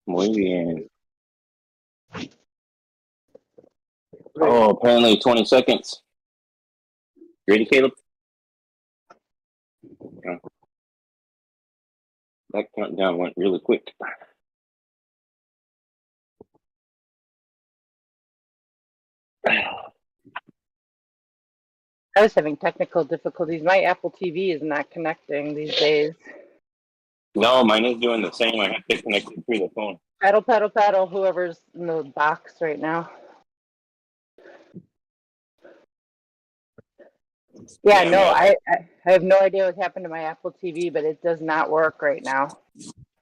Muy bien. Oh, apparently 20 seconds. Ready, Caleb? Yeah. That countdown went really quick. I was having technical difficulties. My Apple TV is not connecting these days. No, mine is doing the same. I have to connect it through the phone. Paddle, paddle, paddle, whoever's in the box right now. Yeah, no, I have no idea what happened to my Apple TV, but it does not work right now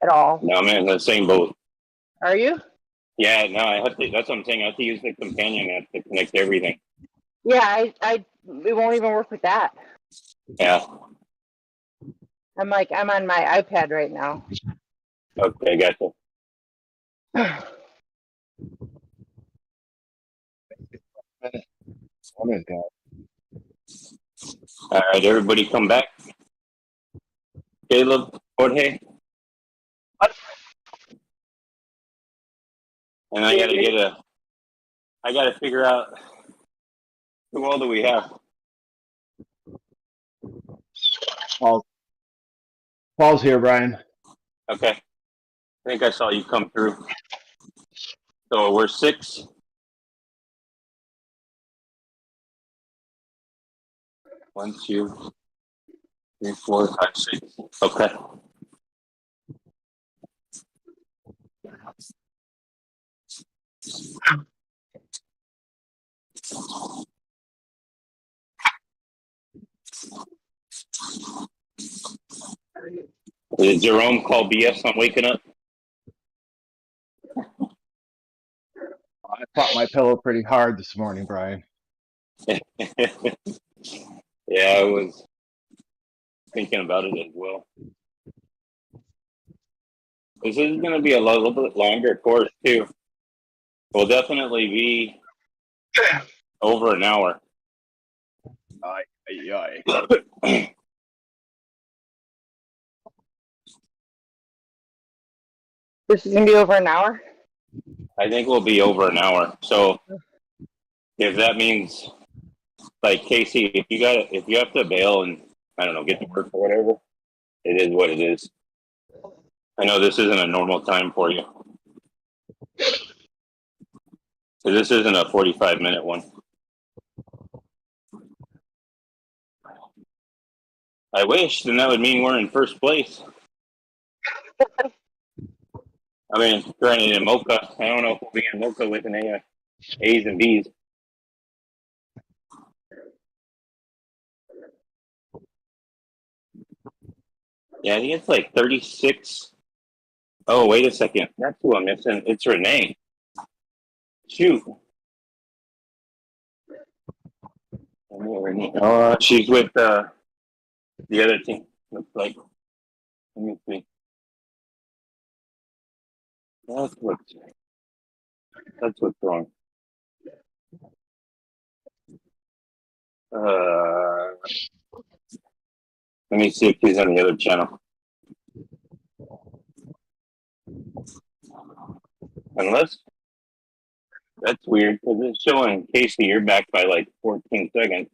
at all. No, I'm in the same boat. Are you? Yeah, no, I have to. That's what I'm saying. I have to use the companion app to connect everything. Yeah, it won't even work with that. Yeah. I'm on my iPad right now. Okay, gotcha. All right, everybody come back. Caleb, Jorge. And I gotta figure out who all do we have. Paul's here, Brian. Okay. I think I saw you come through. So we're 6. One, 2, 3, 4, 5, 6. Okay. Did Jerome call BS on waking up? I fought my pillow pretty hard this morning, Brian. Yeah, I was thinking about it as well. This is going to be a little bit longer course, too. Will definitely be over an hour. This is gonna be over an hour. I think we'll be over an hour. So if that means, like, Casey, if you have to bail and I don't know, get to work or whatever, it is what it is. I know this isn't a normal time for you. So this isn't a 45-minute one. I wish, then that would mean we're in first place. I mean, granted, in Mocha, I don't know if we'll be in Mocha with an A's and B's. Yeah, I think it's like 36. Oh, wait a second. That's who I'm missing. It's Renee. Shoot. Oh, she's with the other team. Looks like. Let me see. That's what's wrong. Let me see if he's on the other channel. Unless that's weird because it's showing Casey you're back by like 14 seconds.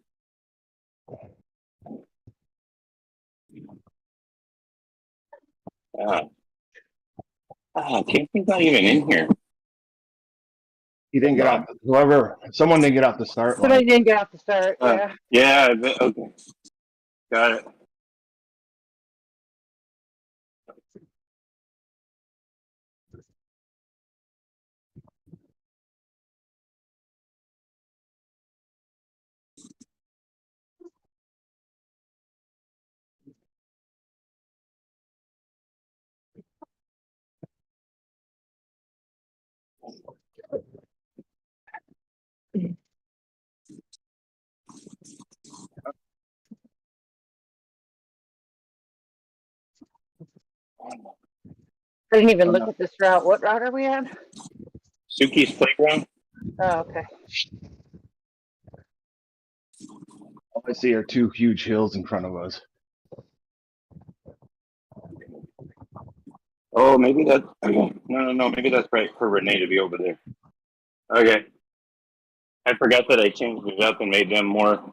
Casey's not even in here. He didn't get off. Someone didn't get off the start line. Somebody didn't get off the start. Yeah. Yeah. Okay. Got it. I didn't even look at this route. What route are we on? Suki's playground. Oh, okay. All I see are 2 huge hills in front of us. Oh, maybe that. No. Maybe that's right for Renee to be over there. Okay. I forgot that I changed it up and made them more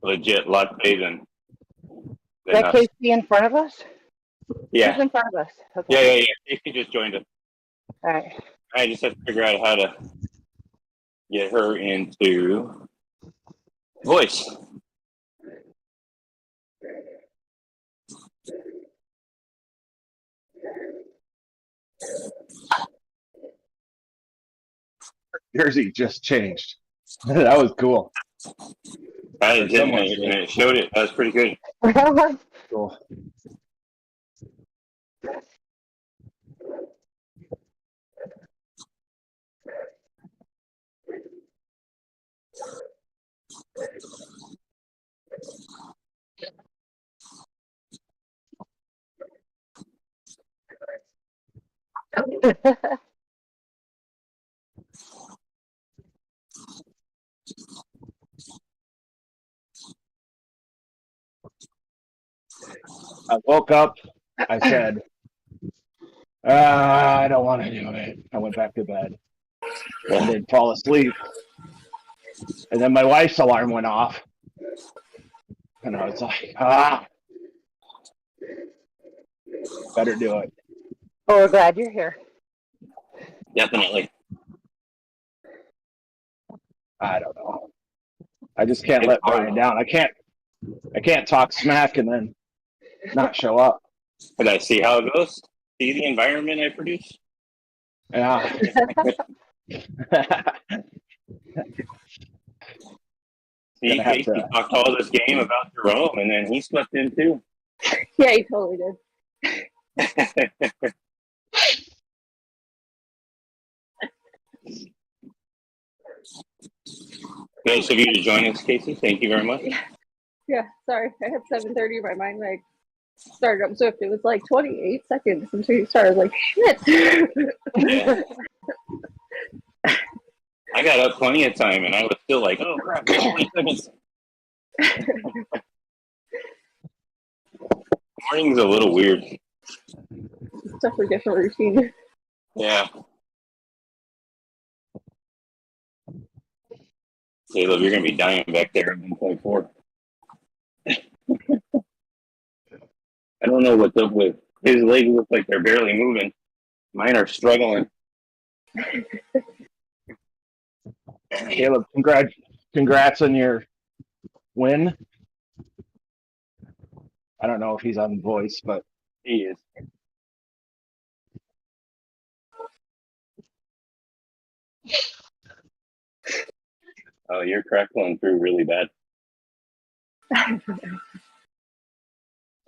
legit latte Is than that us. Casey in front of us? Yeah. Who's in front of us? Okay. Yeah. Casey just joined us. All right. I just have to figure out how to get her into voice. Jersey just changed. That was cool. I Or didn't, someone and did. it showed it. That was pretty good. Cool. I woke up. I said, I don't want to do it. I went back to bed. I didn't fall asleep. And then my wife's alarm went off. And I was like, better do it. Oh, we're glad you're here. Definitely. I don't know. I just can't let Brian down. I can't talk smack and then not show up. But I see how it goes. See the environment I produce. Yeah. See, Gonna have Casey to- talked all this game about Jerome, and then he slipped in too. Yeah, he totally did. Nice of you to join us, Casey. Thank you very much. Yeah, sorry. I had 7:30 in my mind when I started up Swift. It was like 28 seconds until you started. I was like, shit. Yeah. I got up plenty of time, and I was still like, oh, crap, 20 seconds. Morning's a little weird. It's definitely a different routine. Yeah. Caleb, you're going to be dying back there at 1.4. I don't know what's up with his legs. Look like they're barely moving. Mine are struggling. Caleb, congrats on your win. I don't know if he's on voice, but He is. Oh, you're crackling through really bad.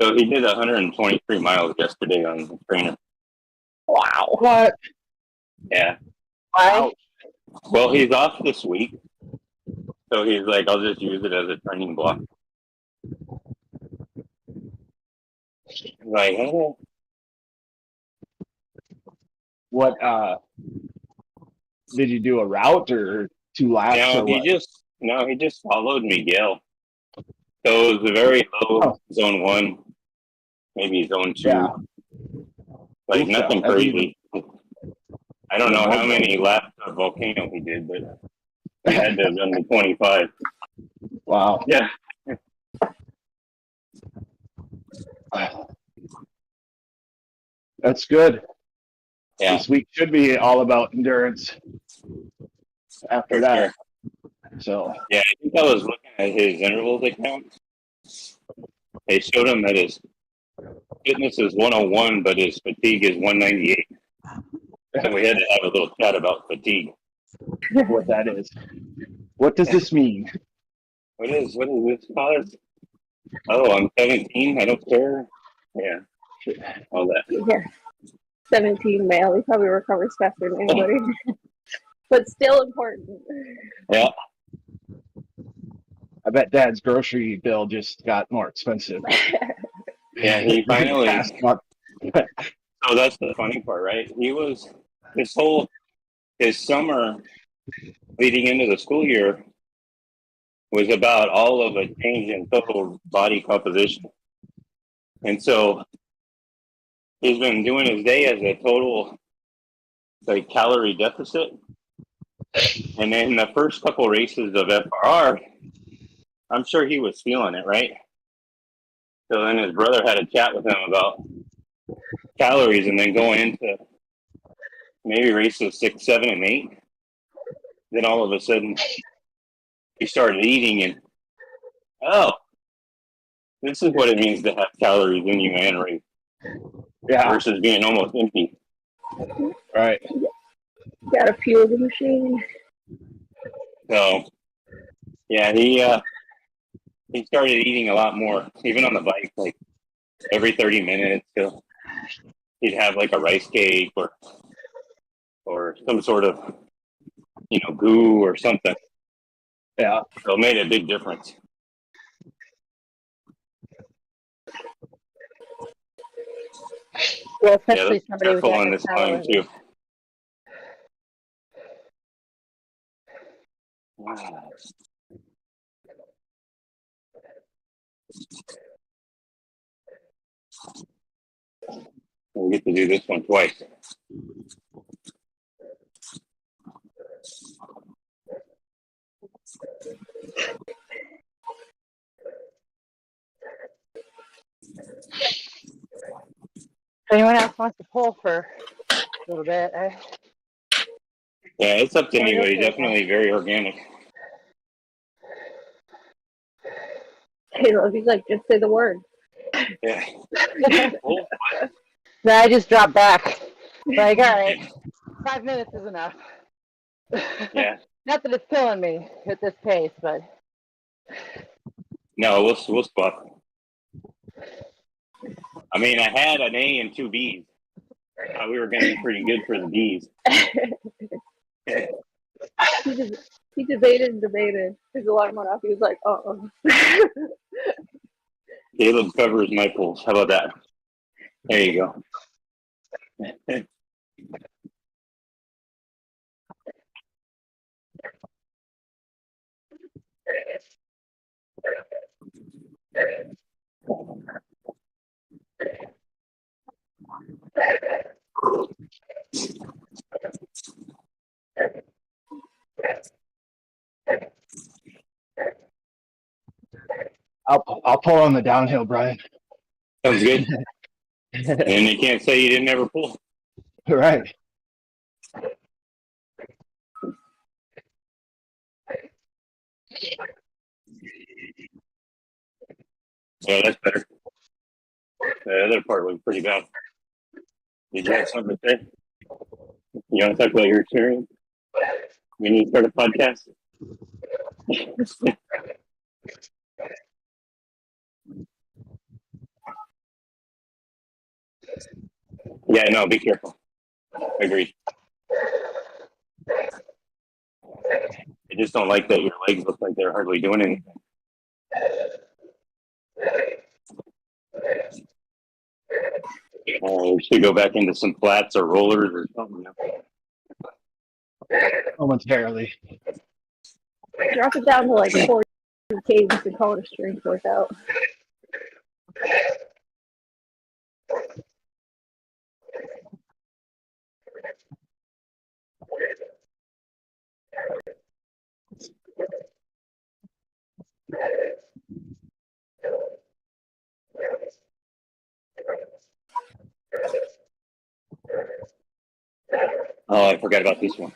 So he did 123 miles yesterday on the trainer. Wow. what? Yeah. Why? Well, he's off this week. So he's like, I'll just use it as a training block. Like, oh. What? Did you do a route or 2 laps No, or he what? just followed Miguel. So it was a very low zone 1, maybe zone 2. Yeah. Like Oops, nothing that'd be crazy. I don't know how many laps of Volcano he did, but he had to have done the 25. Wow. Yeah. That's good. Yeah. This week should be all about endurance after For that. sure. So, Yeah, I think I was looking at his intervals account. They showed him that his fitness is 101, but his fatigue is 198. And we had to have a little chat about fatigue. what that is. What does this mean? What is this called? Oh, I'm 17. I don't care. Yeah. All that. Yeah. 17 male. He probably recovers faster than anybody. But still important. Yeah. I bet Dad's grocery bill just got more expensive. Yeah, he finally. Last month. So that's the funny part, right? He was his summer leading into the school year was about all of a change in total body composition. And so he's been doing his day as a total like calorie deficit. And then the first couple races of FRR, I'm sure he was feeling it, right? So then his brother had a chat with him about calories, and then going into maybe races 6, 7, and 8, then all of a sudden he started eating, and oh, this is what it means to have calories in you, man, right? Yeah. Versus being almost empty. Right. Gotta fuel the machine. So yeah, he started eating a lot more, even on the bike, like every 30 minutes. So he'd have like a rice cake or some sort of, goo or something. Yeah. So it made a big difference. Well, Yeah, especially let's be somebody with careful that on much this line calories. too. We'll get to do this one twice. If anyone else wants to pull for a little bit, Yeah, it's up to Yeah, anybody. okay. Definitely very organic. Caleb, he's like, just say the word. Yeah. Oh, no, I just dropped back. Like, all right, 5 minutes is enough. yeah. Not that it's killing me at this pace, but No, we'll swap. I mean, I had an A and 2 B's. We were going to be pretty good for the B's. He debated and debated. His alarm went off. He was like, uh-oh. Caleb covers my pulls. How about that? There you go. I'll pull on the downhill, Brian. Sounds good. And you can't say you didn't ever pull. Right. Yeah, that's better. The other part was pretty bad. Did you have something to say? You want to talk about your experience? We need to start a podcast. Yeah, no, be careful. Agreed. I just don't like that your legs look like they're hardly doing anything. We should go back into some flats or rollers or something. Momentarily. Drop it down to like 40 kgs and call it a strength workout. Oh, I forgot about this one.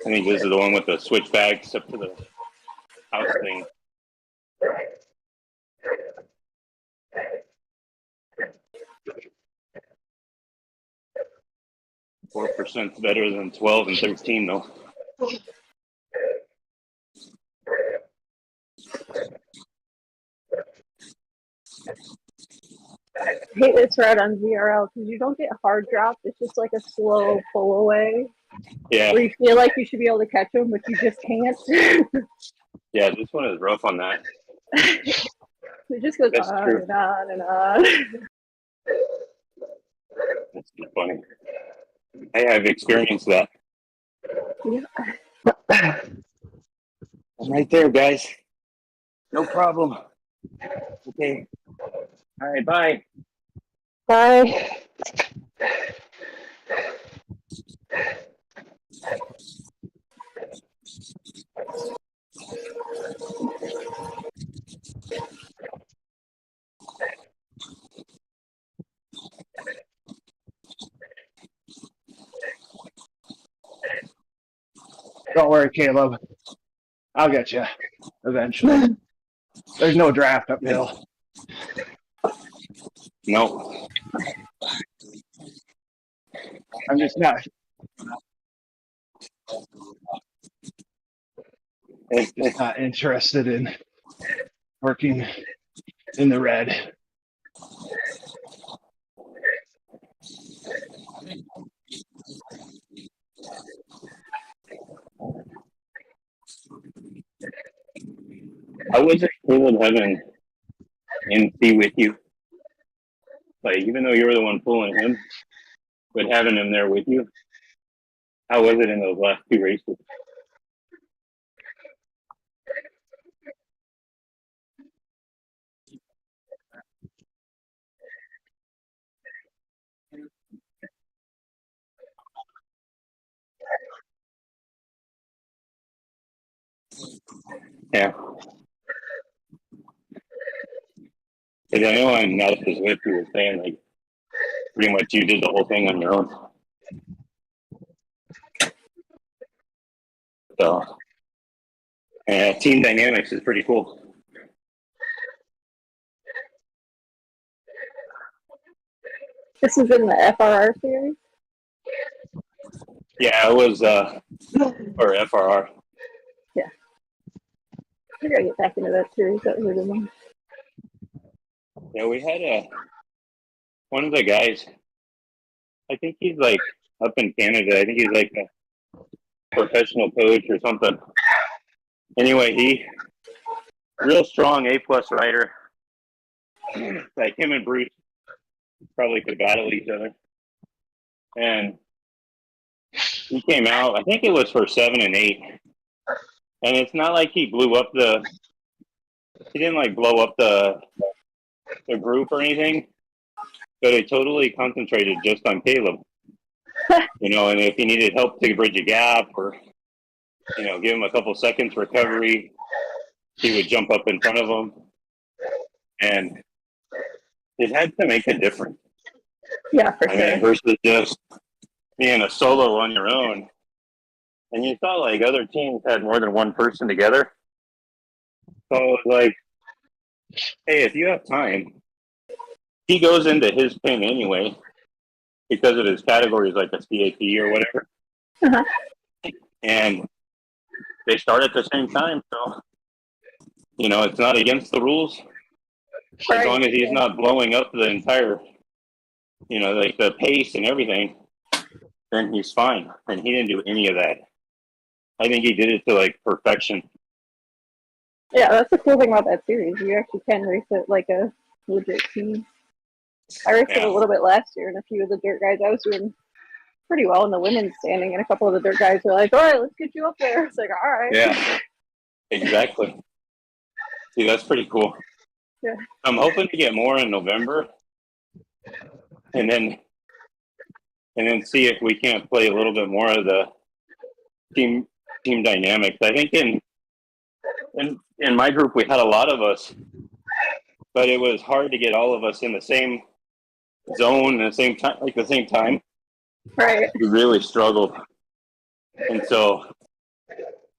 I think this is the one with the switch bags up to the house thing. %'s better than 12 and 13, though. I hate this route on VRL because you don't get hard drops. It's just like a slow pull away Yeah, where you feel like you should be able to catch them, but you just can't. Yeah, this one is rough on that. It just goes That's on true. and on and on. That's too funny. Hey, I've experienced that. Yeah. I'm right there, guys. No problem. Okay. All right, bye. Bye. Don't worry, Caleb. I'll get you eventually. There's no draft uphill. No. I'm just not. Just not interested in working in the red. I wasn't Caleb having MC with you. Like, even though you were the one pulling him, but having him there with you, how was it in those last two races? Yeah. Because I know on Nelson Swift, you were saying, like, pretty much you did the whole thing on your own. So, team dynamics is pretty cool. This is in the FRR series. Yeah, it was, or FRR. I gotta get back into that series. That was a good one. Yeah, we had one of the guys, I think he's like up in Canada. I think he's like a professional coach or something. Anyway, he real strong A+ rider. Like him and Bruce probably could battle each other. And he came out, I think it was for 7 and 8. And it's not like he didn't like blow up the group or anything, but he totally concentrated just on Caleb. You know, and if he needed help to bridge a gap or, you know, give him a couple seconds recovery, he would jump up in front of him. And it had to make a difference. Yeah, for sure. I mean, versus just being a solo on your own. And you saw like other teams had more than one person together. So it was like, hey, if you have time, he goes into his pin anyway because of his categories like a CAP or whatever. Uh-huh. And they start at the same time. So, you know, it's not against the rules. Right. As long as he's not blowing up the entire, you know, like the pace and everything, then he's fine. And he didn't do any of that. I think he did it to like perfection. Yeah, that's the cool thing about that series. You actually can race it like a legit team. I raced it a little bit last year, and a few of the dirt guys, I was doing pretty well in the women's standing, and a couple of the dirt guys were like, all right, let's get you up there. It's like, all right. Yeah, exactly. See, that's pretty cool. Yeah. I'm hoping to get more in November, and then see if we can't play a little bit more of the team dynamics. I think in my group we had a lot of us, but it was hard to get all of us in the same zone at the same time, like the same time. Right. We really struggled, and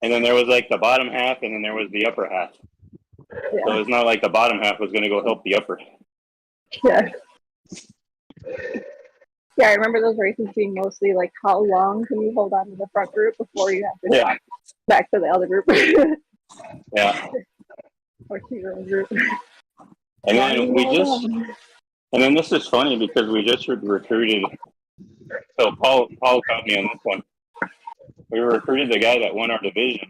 then there was like the bottom half, and then there was the upper half. Yeah. So it's not like the bottom half was going to go help the upper. Yeah. Yeah, I remember those races being mostly like, how long can you hold on to the front group before you have to drop back to the other group? Yeah. Or to your own group. And then this is funny because we just recruited. So Paul caught me on this one. We recruited the guy that won our division,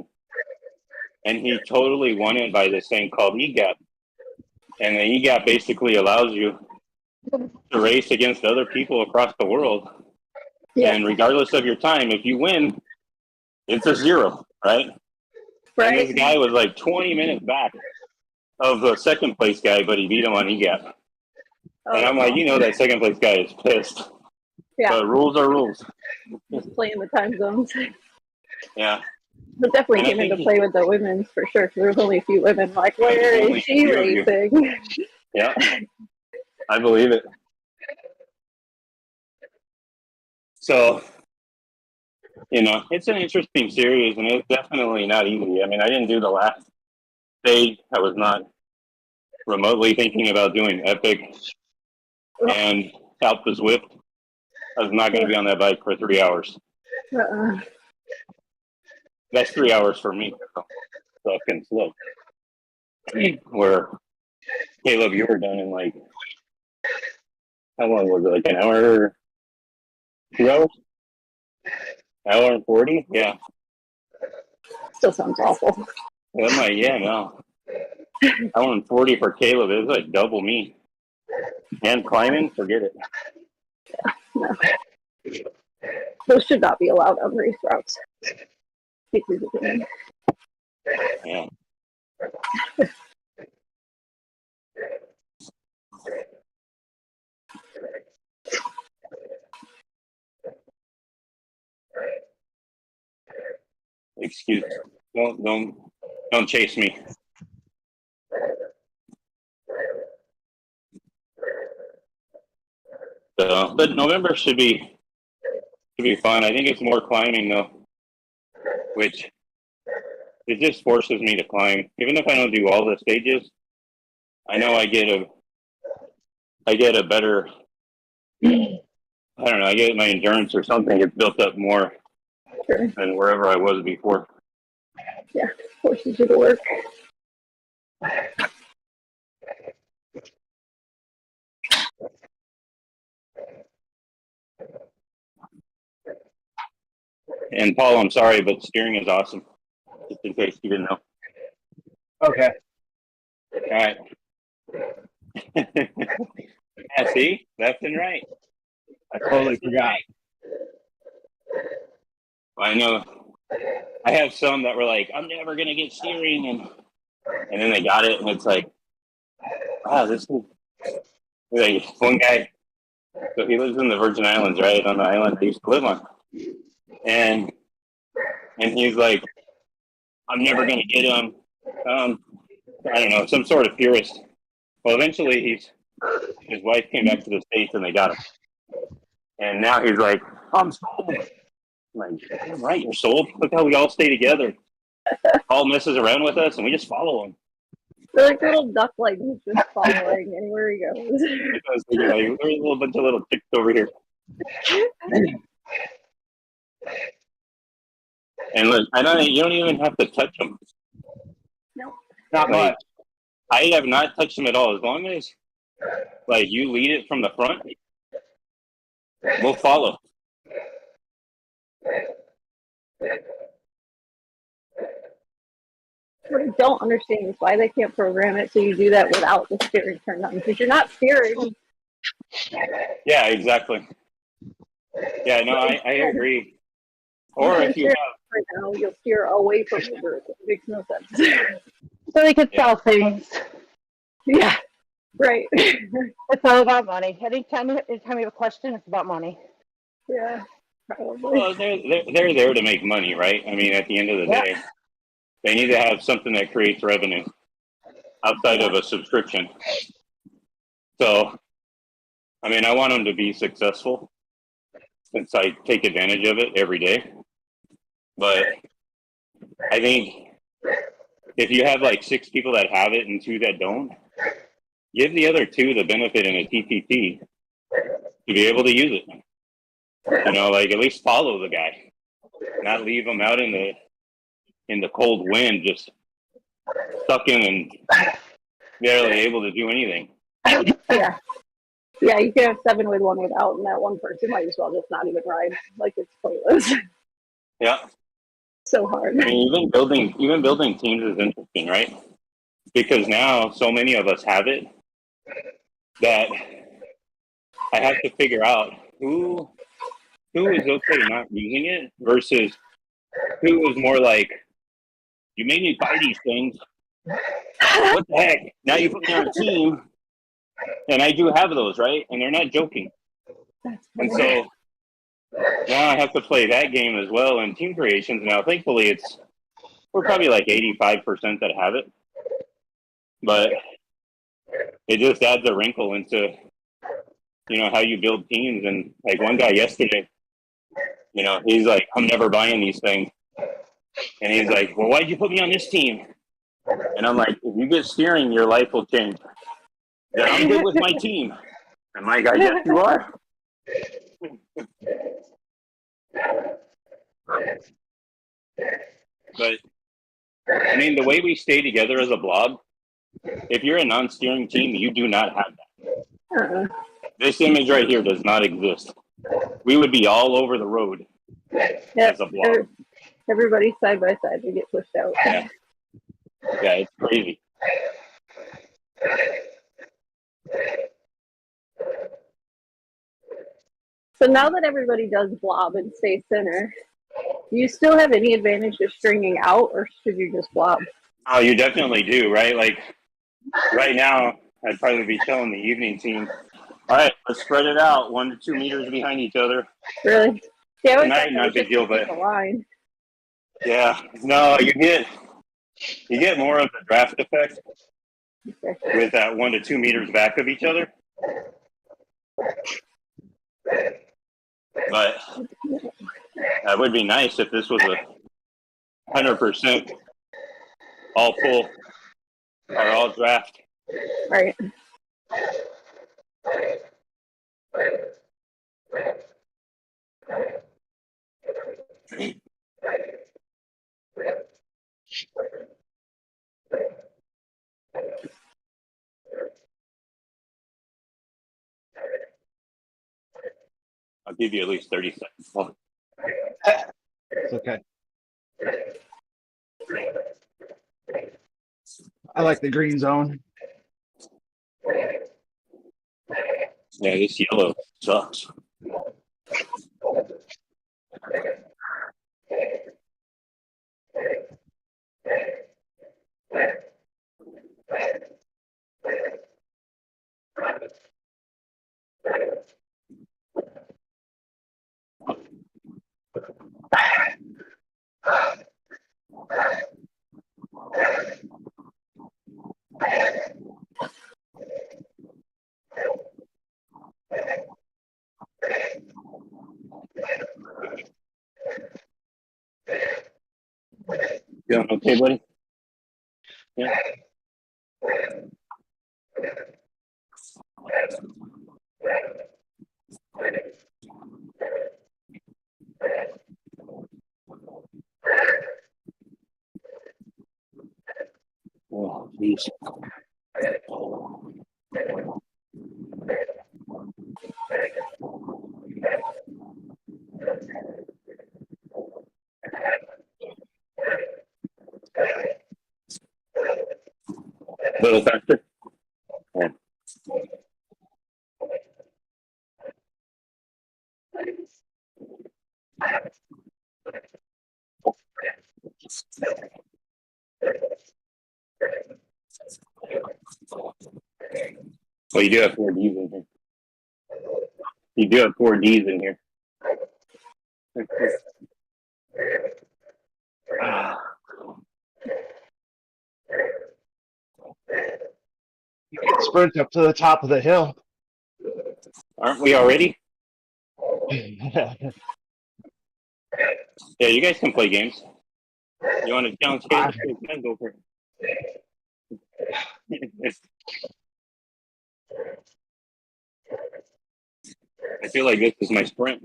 and he totally won it by this thing called EGAP. And the EGAP basically allows you to race against other people across the world. Yeah. And regardless of your time, if you win, it's a 0, right? And this guy was like 20 minutes back of the second place guy, but he beat him on EGAP. And I'm like, that second place guy is pissed. Yeah. But rules are rules. Just playing the time zones. Yeah. But definitely came into play with the women's for sure, because there was only a few women. Like, where is she racing? Yeah, I believe it. So, it's an interesting series, and it's definitely not easy. I mean, I didn't do the last stage. I was not remotely thinking about doing Epic and Alp the Zwift. I was not going to be on that bike for 3 hours. That's 3 hours for me. Fucking slow. Where, Caleb, you were done in like, how long was it? Like an hour? 2 hours? Hour and 40? Yeah. Still sounds awful. I'm like, yeah, no. Hour and 40 for Caleb. It was like double me. And climbing, forget it. Yeah, no. Those should not be allowed on race routes. Yeah. Excuse me. Don't chase me. So, but November should be fun. I think it's more climbing though, which it just forces me to climb. Even if I don't do all the stages, I know I get a better, I don't know, I get my endurance or something gets built up more than wherever I was before. Yeah, forces you to work. And Paul, I'm sorry, but steering is awesome. Just in case you didn't know. Okay. All right. Yeah, see? Left and right. I totally forgot. I know. I have some that were like, I'm never going to get steering. And then they got it. And it's like, wow, this is like one guy. So he lives in the Virgin Islands, right? On the island I used to live on. And he's like, I'm never going to get him. I don't know, some sort of purist. Well, eventually his wife came back to the States and they got him. And now he's like, I'm sold. I'm like, damn right, you're sold. Look how we all stay together. Paul messes around with us and we just follow him. They're like little ducklings just following anywhere he goes. There's a bunch of little chicks over here. And look, you don't even have to touch them. No. Not much. I have not touched them at all. As long as you lead it from the front, we'll follow. What I don't understand is why they can't program it so you do that without the steering turned on, because you're not steering. Yeah, exactly. Yeah, no, I agree. Or if you have, right now, you'll steer away from the bird. It makes no sense. So they could sell things. Yeah, right. It's all about money. Anytime you have a question, it's about money. Yeah, probably. well, they're there to make money, right? I mean, at the end of the day, they need to have something that creates revenue outside of a subscription. So, I mean, I want them to be successful since I take advantage of it every day. But I think if you have 6 people that have it and 2 that don't, give the other 2 the benefit in a TTT to be able to use it. At least follow the guy, not leave him out in the cold wind, just stuck in and barely able to do anything. Yeah. Yeah, you can have 7 with 1 without, and that one person might as well just not even ride. It's pointless. Yeah. so hard. I mean, even building teams is interesting, right? Because now so many of us have it that I have to figure out who is okay not using it versus who is more like, you made me buy these things. What the heck? Now you put me on a team, and I do have those, right? And they're not joking. And so now I have to play that game as well in team creations. Now, thankfully, we're probably like 85% that have it, but it just adds a wrinkle into, how you build teams. And like one guy yesterday, he's like, I'm never buying these things. And he's like, well, why'd you put me on this team? And I'm like, if you get steering, your life will change. Then I'm good with my team. And my guy, yes, you are. But I mean, the way we stay together as a blob, if you're a non-steering team, you do not have that. This image right here does not exist. We would be all over the road as a blob. Everybody side by side, we get pushed out. Yeah, it's crazy. So now that everybody does blob and stay center, do you still have any advantage of stringing out, or should you just blob? Oh, you definitely do, right? Like right now, I'd probably be telling the evening team, all right, let's spread it out 1 to 2 meters behind each other. Really? Yeah, Tonight, not a big deal, but line. Yeah, no, you get more of the draft effect with that 1 to 2 meters back of each other. But that would be nice if this was 100% all pull or all draft. Right. I'll give you at least 30 seconds. It's okay. I like the green zone. Yeah, this yellow sucks. You doing okay, buddy? Yeah. Oh, jeez. A little faster. Yeah. Well, you do have 4 Ds in here. You do have 4 Ds in here. You can sprint up to the top of the hill. Aren't we already? Yeah. Yeah, you guys can play games. You want to challenge games? Then go for it. I feel like this is my sprint.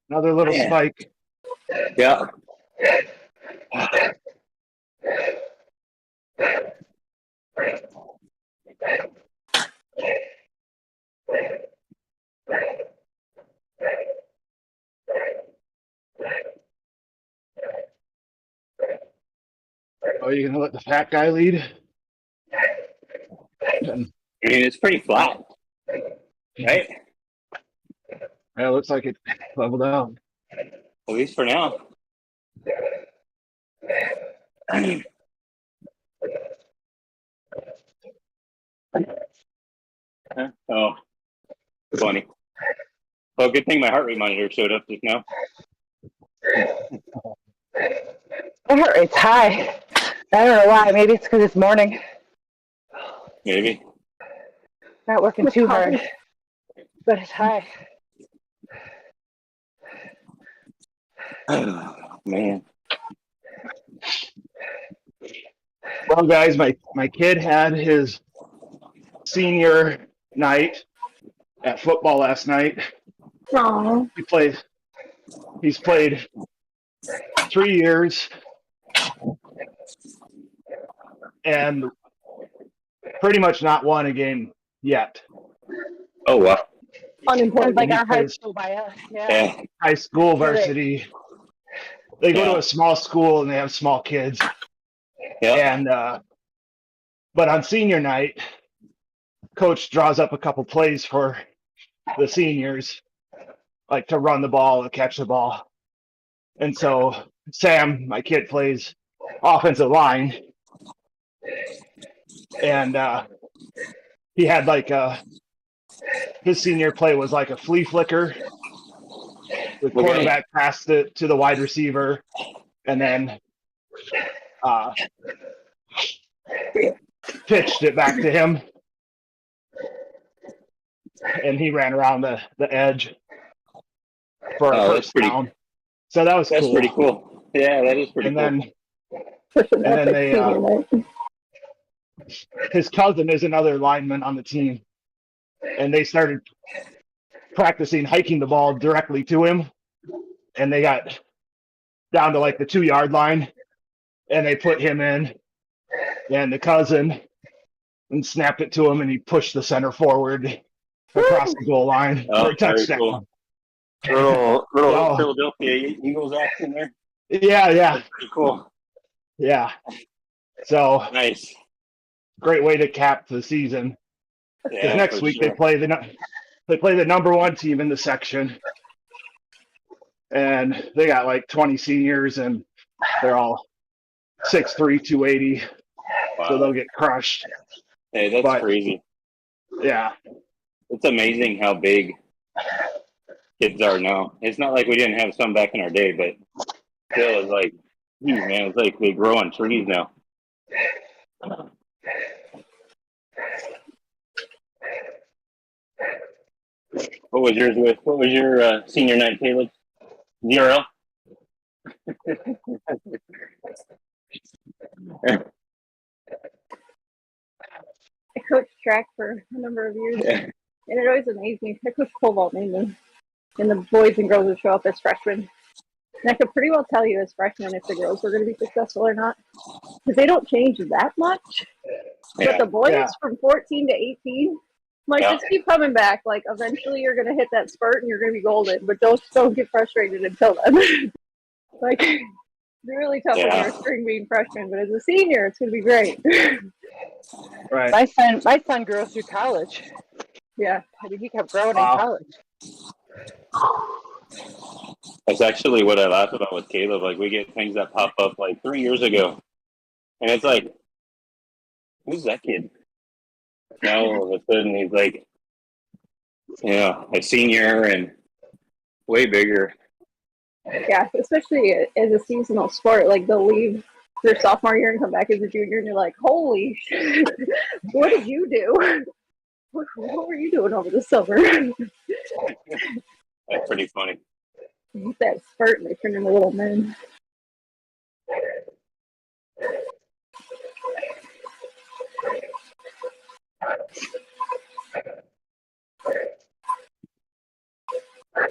Another little Man. spike. Yeah. Oh, you gonna let the fat guy lead? And, I mean, it's pretty flat, right? yeah, it looks like it leveled out. At least for now. Oh, funny. Well, good thing my heart rate monitor showed up just now. My heart rate's high. I don't know why. Maybe it's because it's morning. Maybe. Not working too hard, but it's high. Man. Well, guys, my kid had his senior night at football last night. Aw. He's played 3 years and pretty much not won a game yet. Oh, wow. Unimportant. Like he our high plays- school bio. Yeah. Yeah. High school varsity. They go Yeah. to a small school and they have small kids. Yeah. And but on senior night, coach draws up a couple plays for the seniors, like to run the ball, to catch the ball. And so Sam, my kid, plays offensive line, and he had like his senior play was like a flea flicker. The quarterback passed it to the wide receiver, and then pitched it back to him, and he ran around the edge for a first down. So that was That's cool. pretty cool. Yeah, that is pretty And cool. then they his cousin is another lineman on the team, and they started practicing hiking the ball directly to him, and they got down to like the 2-yard line, and they put him in, and the cousin, and snapped it to him, and he pushed the center forward across the goal line for a touchdown. Cool. Little Oh. Philadelphia Eagles action there. Yeah, That's pretty cool. yeah. So Nice. great way to cap the season. Yeah, Next for week sure. they play the number 1 team in the section, and they got like 20 seniors, and they're all 6'3", 280. Wow. So they'll get crushed. Hey, that's crazy. Yeah. It's amazing how big kids are now. It's not like we didn't have some back in our day, but still, it's like, geez, man, it's like they grow on trees now. What was yours with? What was your senior night, Caleb? Wtrl? I coached track for a number of years, and it always amazed me. I coached pole vault mainly, and the boys and girls would show up as freshmen. And I could pretty well tell you as freshmen if the girls were going to be successful or not, because they don't change that much. But the boys from 14 to 18, like, just keep coming back. Like, eventually you're going to hit that spurt and you're going to be golden, but don't get frustrated until then. Like, it's really tough when you're a spring being freshman, but as a senior, it's going to be great. Right. My son grew through college. Yeah. I mean, he kept growing in college. That's actually what I laugh about with Caleb. Like, we get things that pop up like 3 years ago, and it's like, who's that kid? Now all of a sudden he's like Yeah, a senior and way bigger. Yeah, especially as a seasonal sport, like they'll leave their sophomore year and come back as a junior, and you're like, "Holy shit, what did you do? What were you doing over the summer?" That's pretty funny. Get that spurt, and they turn into little men.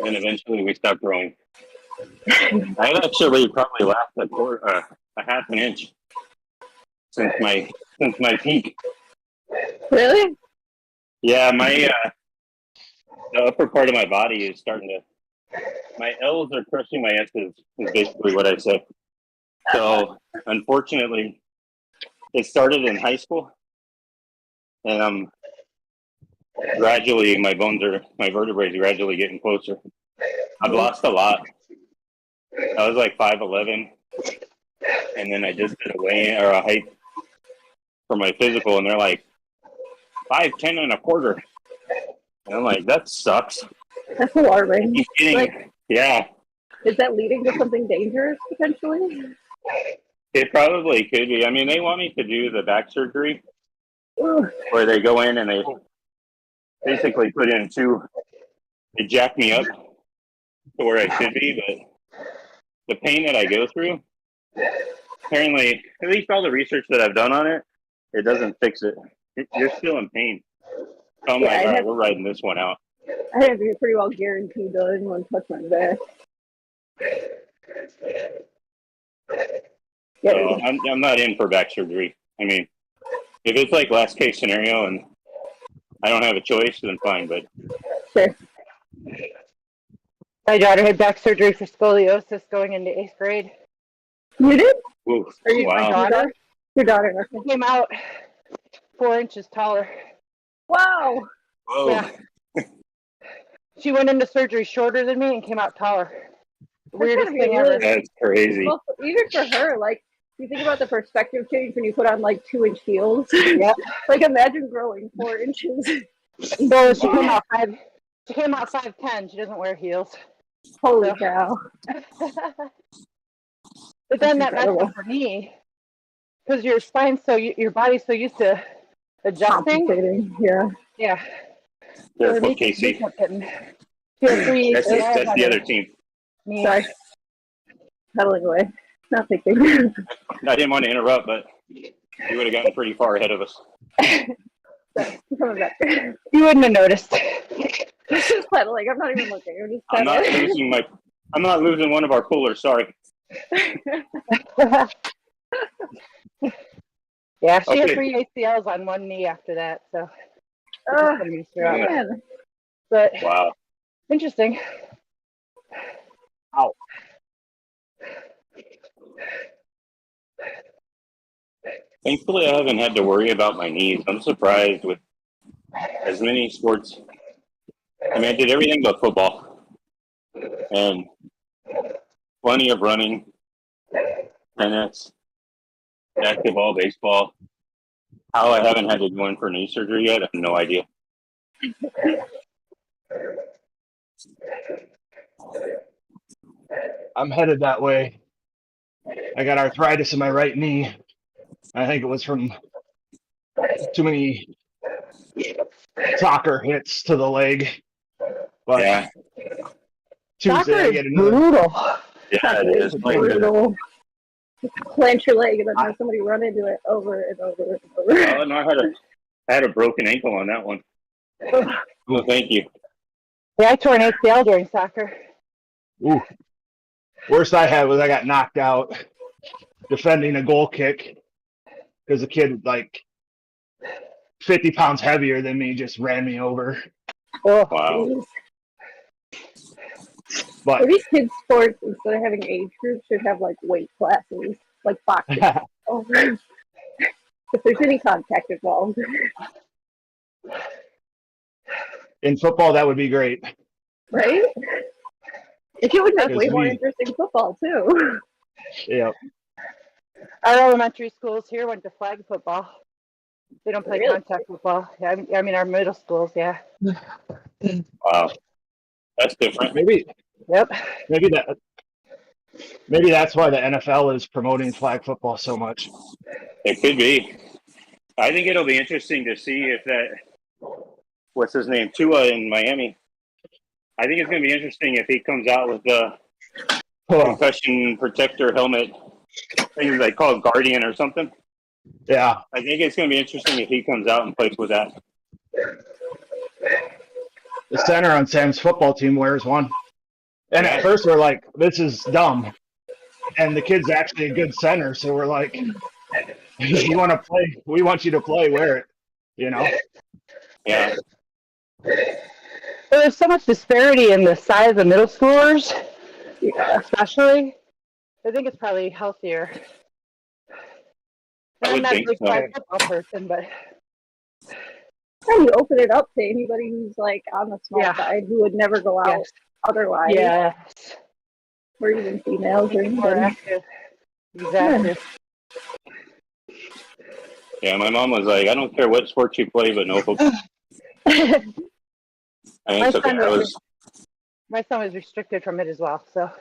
And eventually we stopped growing. I actually probably lost a half an inch since my peak. Really? Yeah, the upper part of my body is starting to. My L's are crushing my S's. Is basically what I say. So unfortunately, it started in high school, and I'm gradually my vertebrae gradually getting closer. I've lost a lot. I was like 5'11", and then I just did a weigh-in or a height for my physical, and they're like 5'10" and a quarter. And I'm like, that sucks. That's alarming. Keep getting, Like, yeah, is that leading to something dangerous potentially? it probably could be. I mean, they want me to do the back surgery Ugh. where they go in and they basically put in they jack me up to where I should be, but the pain that I go through, apparently, at least all the research that I've done on it, it doesn't fix it. You're still in pain. So I'm like, all right, we're riding this one out. I have to be pretty well guaranteed to anyone touch my back. Yeah, So I'm not in for back surgery. I mean, if it's like last case scenario and I don't have a choice, then fine. But sure. My daughter had back surgery for scoliosis going into 8th grade. You did? oof, Are you my wow. daughter? Your daughter. Okay. Came out 4 inches taller. Wow. Whoa. Yeah. She went into surgery shorter than me and came out taller. Weirdest thing ever. That's crazy. Well, even for her, like, you think about the perspective change when you put on like 2-inch heels. Yep. Like, imagine growing 4 inches. So she came out 5'10". She doesn't wear heels. Holy cow. But then that messed up her knee because your body's so used to adjusting. Compensating. Yeah. Yeah. Careful, Casey. That's the other team. Knee. Sorry. Pedaling away. Not thinking. I didn't want to interrupt, but you would have gotten pretty far ahead of us. Sorry. Coming back. You wouldn't have noticed. Just pedaling. I'm not even looking. I'm just I'm pedaling. not losing one of our coolers. Sorry. Yeah, she had Okay. 3 ACLs on one knee after that, so. Oh, Yeah. man. But Wow. interesting. Ow. Thankfully, I haven't had to worry about my knees. I'm surprised with as many sports. I mean, I did everything but football, and plenty of running, tennis, basketball, baseball. How I haven't had to go in for knee surgery yet, I have no idea. I'm headed that way. I got arthritis in my right knee. I think it was from too many soccer hits to the leg. But Yeah, Tuesday I get another. Brutal. yeah, it is. Like, Brutal. Plant your leg and then have somebody run into it over and over and over. oh no, I had a broken ankle on that one. Well, thank you. Yeah, I tore an ACL during soccer. Ooh. Worst I had was I got knocked out defending a goal kick because the kid, like 50 pounds heavier than me, just ran me over. Oh, Wow. But Maybe kids' sports, instead of having age groups, should have like weight classes, like boxing. If there's any contact involved. in football, that would be great. Right? It would make way Because more we- interesting football, too. Yeah. our elementary schools here went to flag football. They don't play Really? contact football. Yeah, I mean, our middle schools, yeah. Wow, that's different. Maybe Yep. maybe that maybe that's why the NFL is promoting flag football so much. It could be. I think it'll be interesting to see if that, what's his name, Tua in Miami. I think it's going to be interesting if he comes out with the Oh, concussion protector helmet. I think they call it Guardian or something. yeah, I think it's going to be interesting if he comes out and plays with that. the center on Sam's football team wears one. And Yeah. at first we're like, this is dumb. And the kid's actually a good center, so we're like, you want to play? We want you to play. Wear it. You know? Yeah. There's so much disparity in the size of middle schoolers, Yeah. especially. I think it's probably healthier. I I'm would not a think big so. flag football person, but And you open it up to anybody who's like on the small Yeah. side who would never go out yes, otherwise, yes, or even females or more anything. active. Exactly. Yeah, my mom was like, I don't care what sport you play, but no football. My And it's okay. son was restricted from it as well, so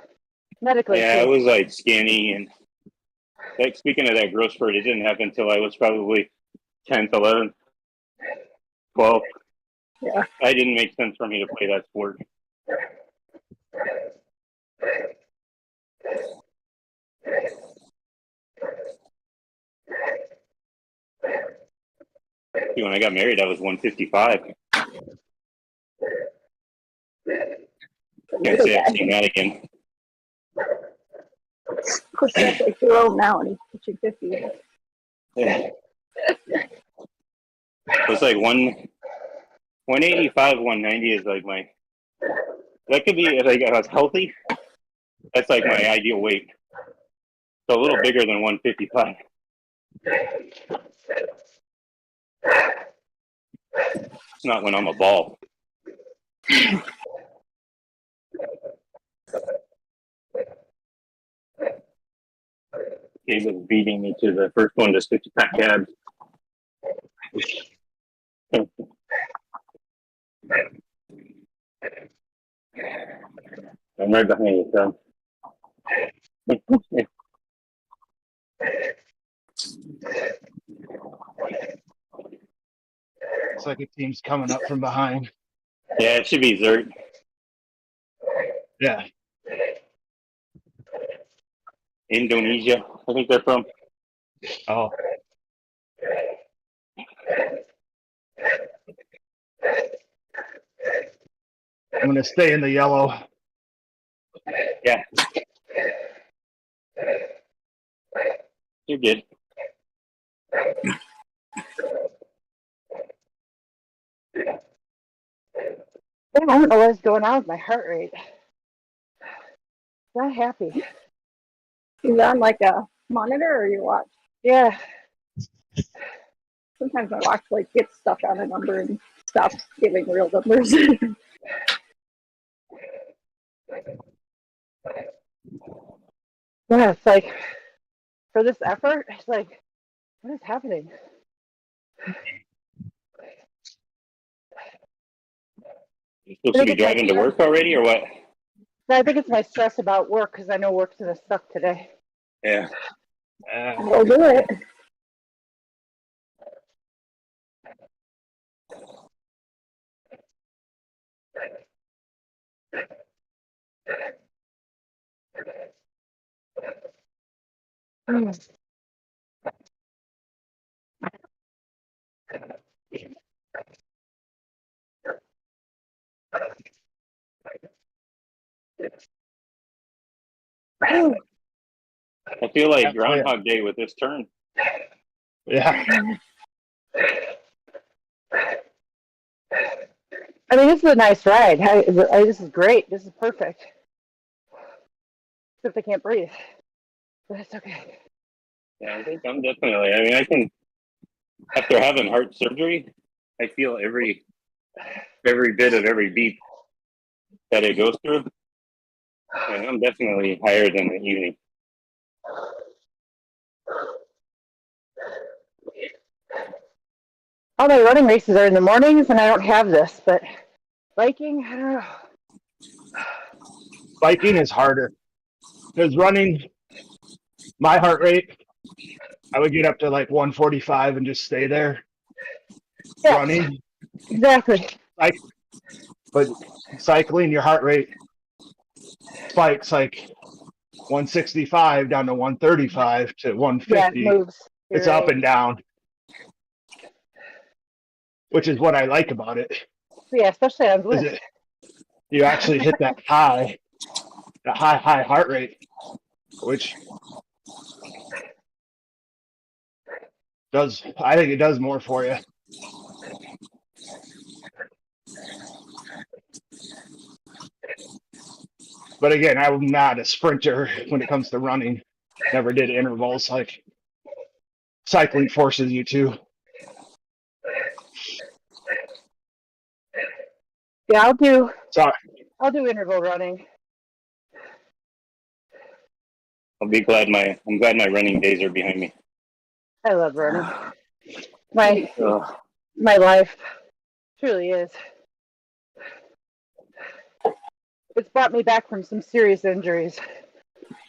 medically. Yeah, I too. was like skinny. And like, speaking of that growth spurt, it didn't happen until I was probably 10th, 11th, 12th. Yeah. It didn't make sense for me to play that sport. See, when I got married, I was 155. Can't say I've seen that again. Of course, that's like your own now, and he's pushing 50. Yeah. It's like 185, 190 is like my. That could be, like, if I was healthy, that's like my ideal weight. So a little bigger than 155. It's not when I'm a ball. He was beating me to the first one to 60-pack cabs. I'm right behind you, son. It's like a team's coming up from behind. Yeah, it should be Zert. Yeah. Indonesia, I think they're from. Oh. I'm gonna stay in the yellow. Yeah. You're good. I don't know what's going on with my heart rate. Not happy. He's on like a monitor or your watch. Yeah. Sometimes my watch like gets stuck on a number and stops giving real numbers. Yeah, it's like for this effort, it's like, what is happening? You're supposed to be driving to work already, or what? I think it's my stress about work because I know work's gonna suck today. Yeah. We'll do it. I feel like Yeah, Groundhog Day with this turn. Yeah. I mean, this is a nice ride. This is great. This is perfect. Except I can't breathe. But it's okay. Yeah, I think I'm definitely. I mean, I can. After having heart surgery, I feel every bit of every beat that it goes through, and I'm definitely higher than the evening. all my running races are in the mornings, and I don't have this. But biking, I don't know. Biking is harder because running, my heart rate, I would get up to like 145 and just stay there Yes, running. exactly. But cycling, your heart rate spikes like 165 down to 135 to Yeah, it 150. moves. You're It's up right. and down, which is what I like about it. Yeah, especially on Is Zwift. it you actually hit that high heart rate, which does, I think it does more for you. But again, I'm not a sprinter when it comes to running. Never did intervals like cycling forces you to. Yeah, Sorry. I'll do interval running. I'm glad my running days are behind me. I love running. My Ugh. my life truly is. It's brought me back from some serious injuries.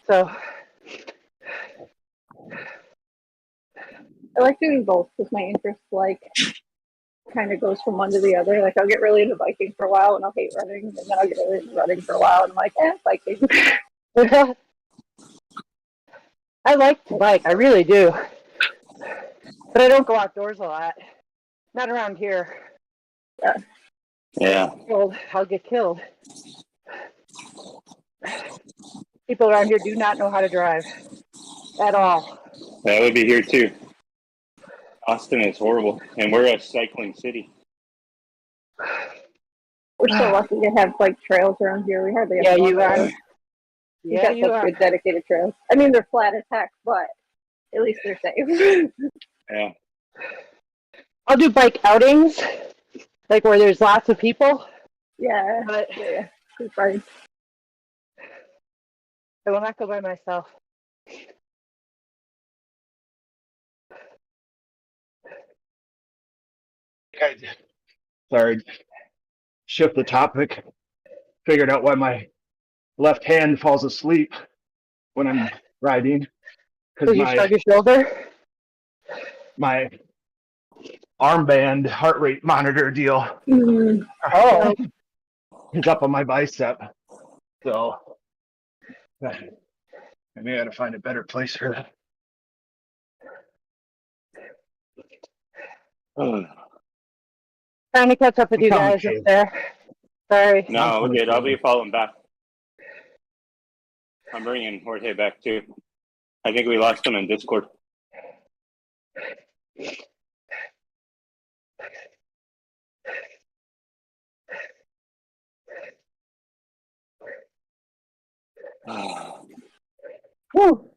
So I like doing both because my interest like kind of goes from one to the other. Like I'll get really into biking for a while and I'll hate running, and then I'll get really into running for a while and I'm like, biking. I like to bike, I really do. But I don't go outdoors a lot. Not around here. Yeah. I'll get killed. People around here do not know how to drive at all. That would be here too. Austin is horrible, and we're a cycling city. We're so lucky to have like trails around here. We hardly have You are. trails. We got such good dedicated trails. I mean, they're flat as heck, but at least they're safe. Yeah. I'll do bike outings, like where there's lots of people. Yeah. But yeah. It's fine. I will not go by myself. Sorry. Shift the topic. Figured out why my left hand falls asleep when I'm riding. Because you shrug your shoulder? My armband heart rate monitor deal Oh. is up on my bicep. So I may have to find a better place for that. Trying to catch up with you guys up there. Sorry. No, we're good. I'll be following back. I'm bringing Jorge back too. I think we lost him in Discord. Woo.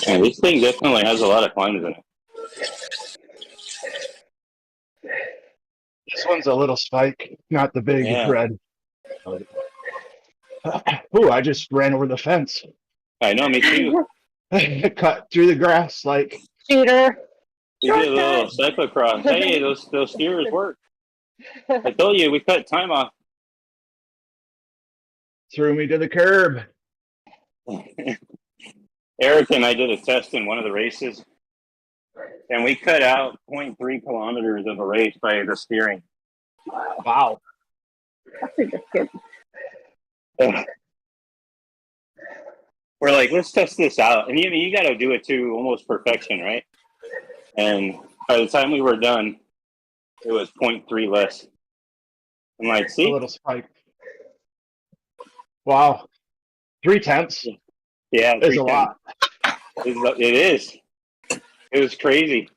Yeah, this thing definitely has a lot of climbs in it. This one's a little spike, not the big red. Ooh, I just ran over the fence. I know, me too. Cut through the grass like cheater. We did a little cyclocross. Hey, those steers work. I told you we cut time off. Threw me to the curb. Eric and I did a test in one of the races, and we cut out 0.3 kilometers of a race by the steering. Wow. That's a good. we're like, let's test this out. And you got to do it to almost perfection, right? And by the time we were done, it was 0.3 less. I'm like, A see? little spike. Wow. 0.3 Yeah, is a lot. It is. It was crazy.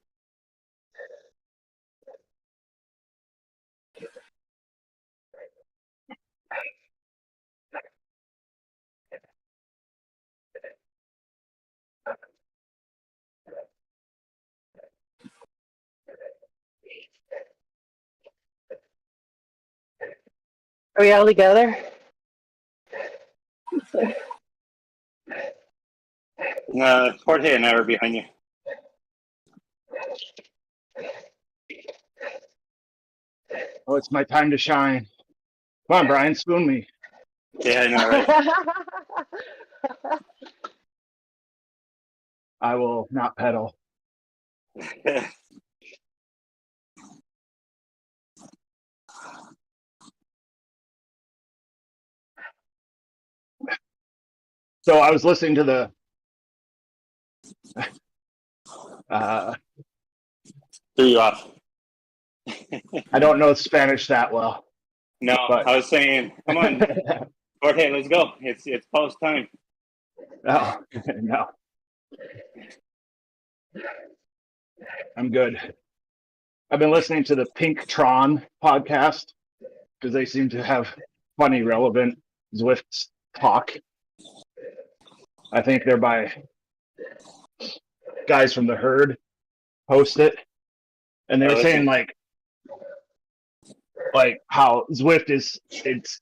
Are we all together? So, Jorge and I were behind you. Oh, it's my time to shine. Come on, Brian, spoon me. Yeah, I know, right? I will not pedal. So I was listening to the Threw you off. I don't know Spanish that well. No, But I was saying, come on, Jorge, let's go. It's post time. no, no. I'm good. I've been listening to the Pink Tron podcast because they seem to have funny, relevant Zwift talk. I think they're by guys from the herd host it. And they were saying like how Zwift it's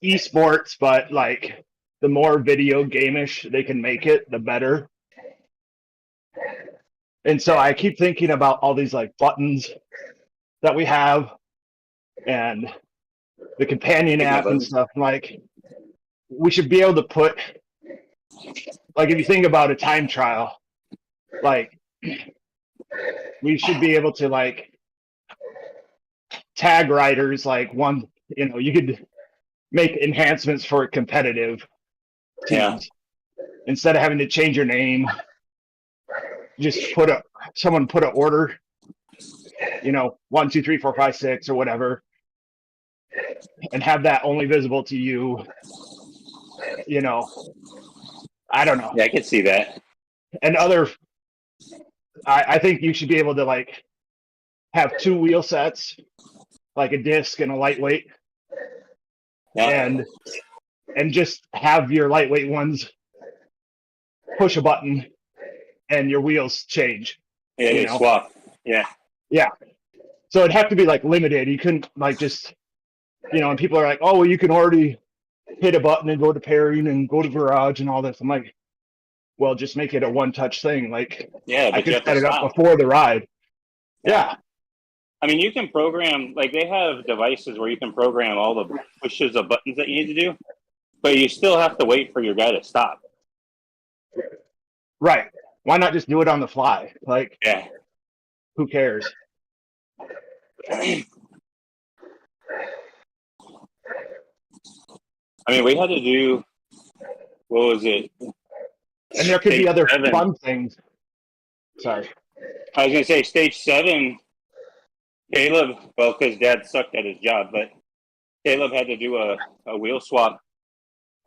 esports, but like the more video game-ish they can make it, the better. And so I keep thinking about all these like buttons that we have and the companion app and stuff. Like we should be able to put, like if you think about a time trial, like we should be able to like tag riders like one, you could make enhancements for competitive teams. Instead of having to change your name, just someone put an order, 1, 2, 3, 4, 5, 6 or whatever, and have that only visible to you. I don't know. Yeah, I could see that. And I think you should be able to like have 2 wheel sets, like a disc and a lightweight, and just have your lightweight ones push a button and your wheels change. Yeah, they swap. Yeah. Yeah. So it'd have to be like limited. You couldn't like just, and people are like, oh, well, you can already hit a button and go to pairing and go to garage and all this. I'm like, well, just make it a one-touch thing. Like, Yeah, but I could set it up before the ride. Yeah. I mean, you can program, like they have devices where you can program all the pushes of buttons that you need to do, but you still have to wait for your guy to stop. Right. Why not just do it on the fly? Like, yeah, who cares? I mean, we had to do, what was it? And there could be other 7. fun things. Sorry. I was going to say stage 7, Caleb, well, because Dad sucked at his job, but Caleb had to do a wheel swap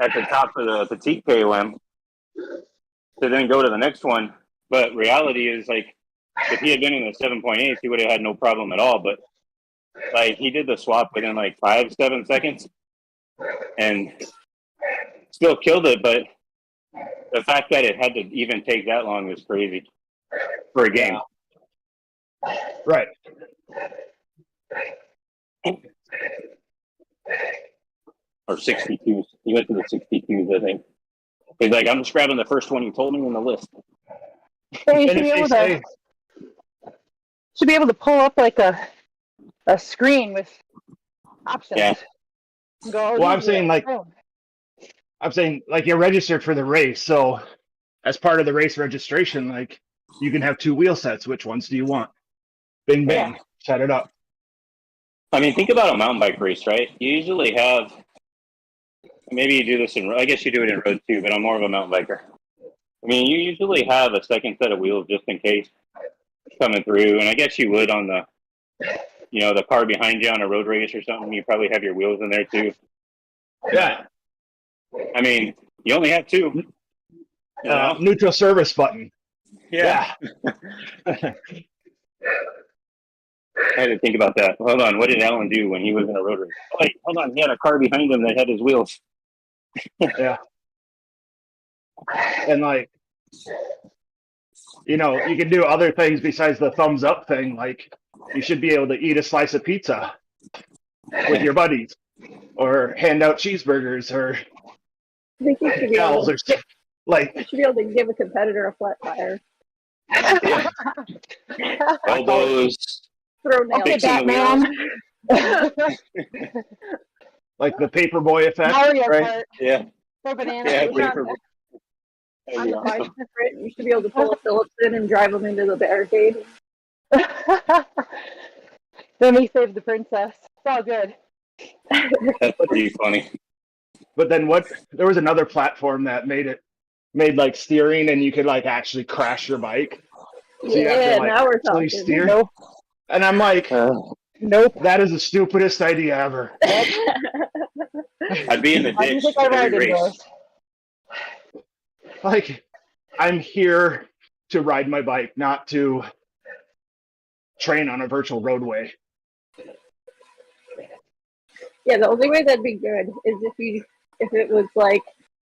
at the top of the petite KOM to then go to the next one. But reality is, like, if he had been in the 7.8, he would have had no problem at all. But, like, he did the swap within, like, 5-7 seconds and still killed it. But the fact that it had to even take that long was crazy for a game. Right. Or 62s. He went to the 62s, I think. He's like, I'm just grabbing the first one you told me in the list. So you should be able to pull up like a screen with options. Yeah. Well, I'm saying you're registered for the race, so as part of the race registration, like you can have 2 wheel sets. Which ones do you want? Bing bang, set it up. I mean, think about a mountain bike race, right? You usually have, maybe you do this I guess you do it in road too, but I'm more of a mountain biker. I mean, you usually have a second set of wheels just in case coming through, and I guess you would on the, the car behind you on a road race or something. You probably have your wheels in there too. Yeah. I mean, you only have two. Neutral service button. Yeah. I had to think about that. Hold on. What did Alan do when he was in a road race? Oh, wait, hold on. He had a car behind him that had his wheels. Yeah. And like, you can do other things besides the thumbs up thing. Like, you should be able to eat a slice of pizza with your buddies, or hand out cheeseburgers, or I think you should be able or like. You should be able to give a competitor a flat tire. Yeah. Elbows. Throw nails. Okay, Batman. Like the paperboy effect, Mario right? Kart. Yeah. Throw bananas. Yeah, On the 5 sprint, you should be able to pull a Phillips in and drive them into the barricade. Let me save the princess. It's all good. That's pretty funny. But then there was another platform that made like steering, and you could like actually crash your bike. So you have to, like, now we're actually talking. steer. Nope. And I'm like, Nope. that is the stupidest idea ever. I'd be in the I ditch think I ride every race. indoors. Like, I'm here to ride my bike, not to train on a virtual roadway. Yeah, the only way that'd be good is if it was like,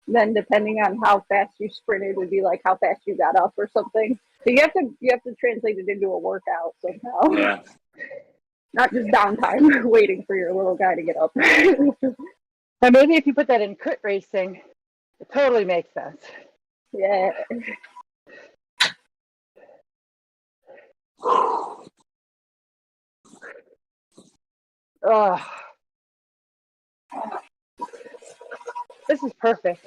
then depending on how fast you sprinted would be like how fast you got up or something. So you have to translate it into a workout somehow. Yeah. Not just downtime waiting for your little guy to get up. And maybe if you put that in crit racing, it totally makes sense. Yeah. Ugh. This is perfect.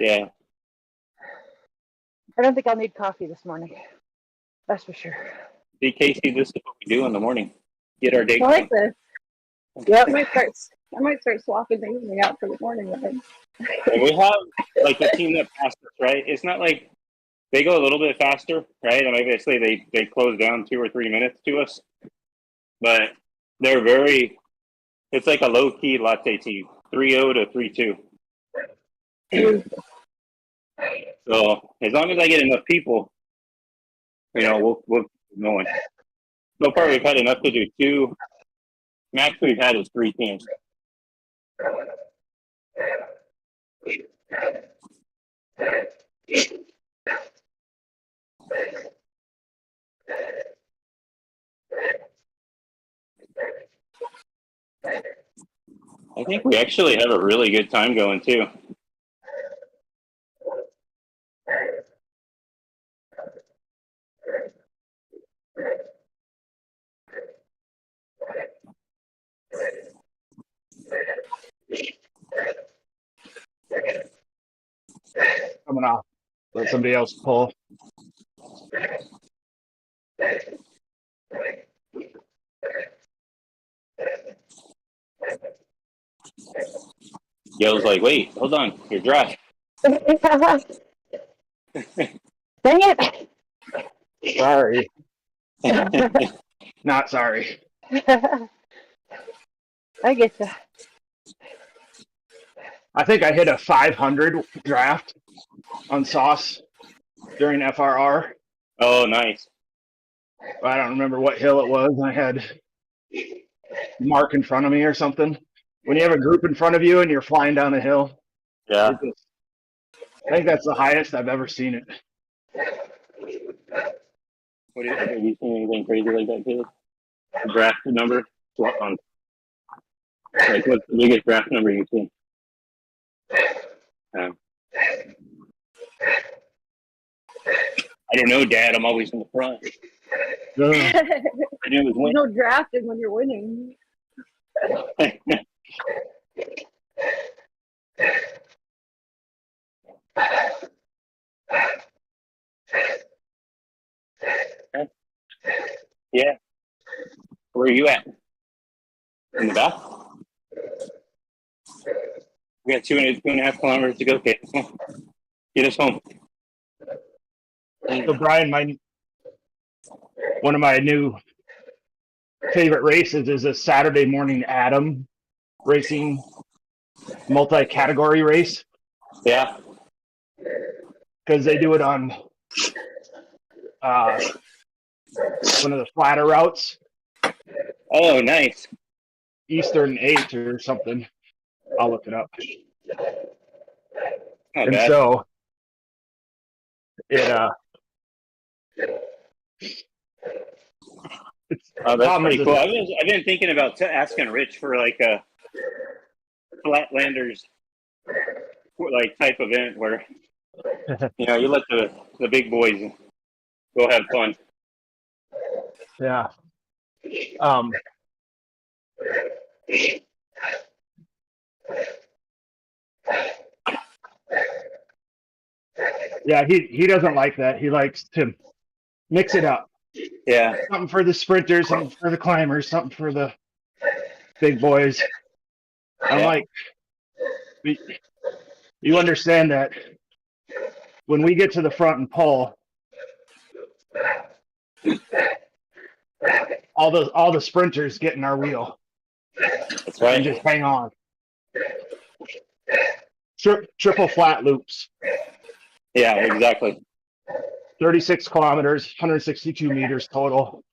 Yeah. I don't think I'll need coffee this morning. That's for sure. See, Casey, this is what we do in the morning. Get our day I like this. Yep. I might start swapping the evening out for the morning with him. And we have like the team that passed us, right? It's not like they go a little bit faster, right? And obviously they close down 2 or 3 minutes to us, but they're it's like a low key latte team, 3-0 to 3-2. So as long as I get enough people, we'll keep going. So far we've had enough to do 2. Max we've had is 3 teams. I think we actually have a really good time going too. Coming off. Let somebody else pull. Yell's like, wait, hold on, you're dry. Dang it! Sorry. Not sorry. I get you. I think I hit a 500 draft on Sauce during FRR. Oh, nice. I don't remember what hill it was. I had Mark in front of me or something. When you have a group in front of you and you're flying down a hill, Yeah. I think that's the highest I've ever seen it. Have you seen anything crazy like that, Caleb? Draft number? What on? Like, what's the biggest draft number you've seen? I don't know, Dad. I'm always in the front. I knew it was You know, drafting when you're winning. Yeah. Where are you at? In the back? We got 2.5 kilometers to go. Okay, come on. Get us home. So Brian, one of my new favorite races is a Saturday morning Atom racing multi-category race. Yeah. Because they do it on one of the flatter routes. Oh, nice. Eastern 8 or something. I'll look it up. Not And bad. so it Oh, that's problem pretty is cool. I've been thinking about asking Rich for like a Flatlanders like type event where you know you let the big boys go have fun. yeah. Yeah, he doesn't like that. He likes to mix it up. Yeah. Something for the sprinters, something for the climbers, something for the big boys. I'm Yeah. like, you understand that when we get to the front and pull, all the sprinters get in our wheel That's and right. just hang on. Triple flat loops. Yeah, exactly. 36 kilometers, 162 meters total.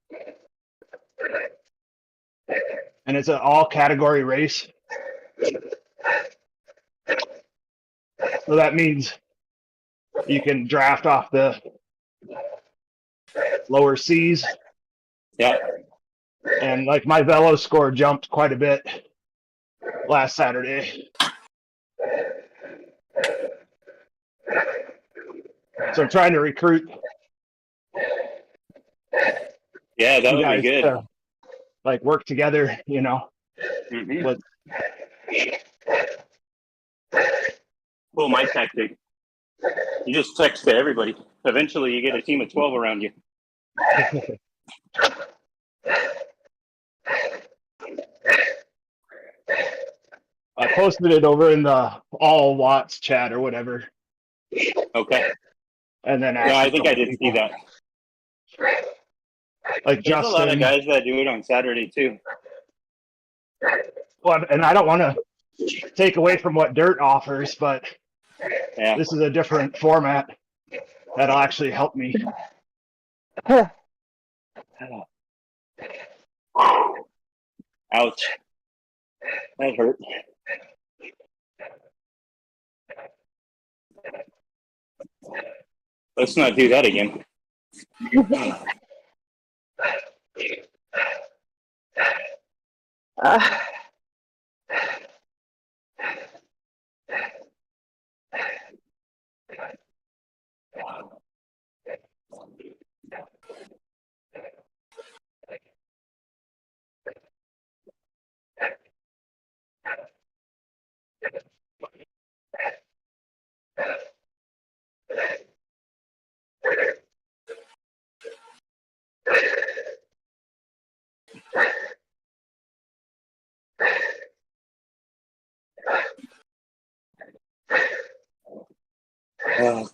And it's an all category race. So that means you can draft off the lower C's. Yeah. And like my velo score jumped quite a bit last Saturday. So I'm trying to recruit Yeah, that you would be guys good. to like work together, you know. Mm-hmm. But Well, my tactic. You just text to everybody. Eventually, you get a team of 12 around you. I posted it over in the all Watts chat or whatever. Okay. And then Yeah, I asked think I did see that. like There's a lot of Justin. guys that do it on Saturday too. Well, and I don't want to take away from what Dirt offers, but Yeah. this is a different format that'll actually help me. Ouch. That hurt. Let's not do that again.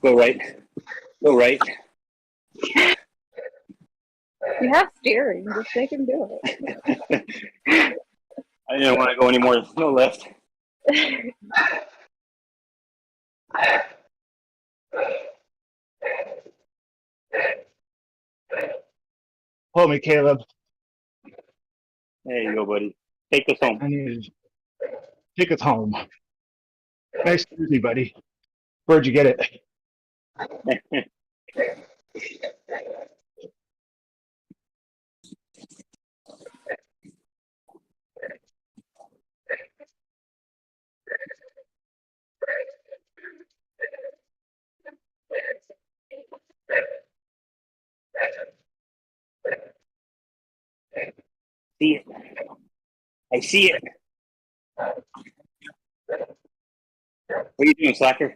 Go right. Go right. You have steering. Just make him do it. I didn't want to go anymore. No left. Pull me, Caleb. There you go, buddy. Take us home. I need to take us home. Nice to meet you, buddy. Where'd you get it? See it. I see it. What are you doing, slacker?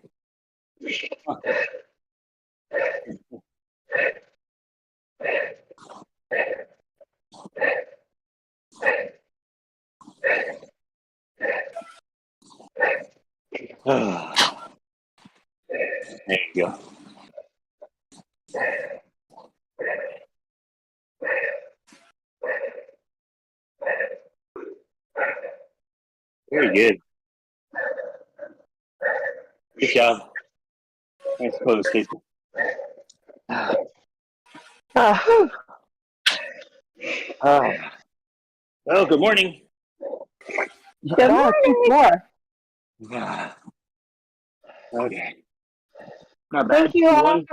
There you go. Very good. Good job. Nice close, Casey. Oh, Well, good morning. Good wow, morning. more. Okay. Not bad. Thank you all. One.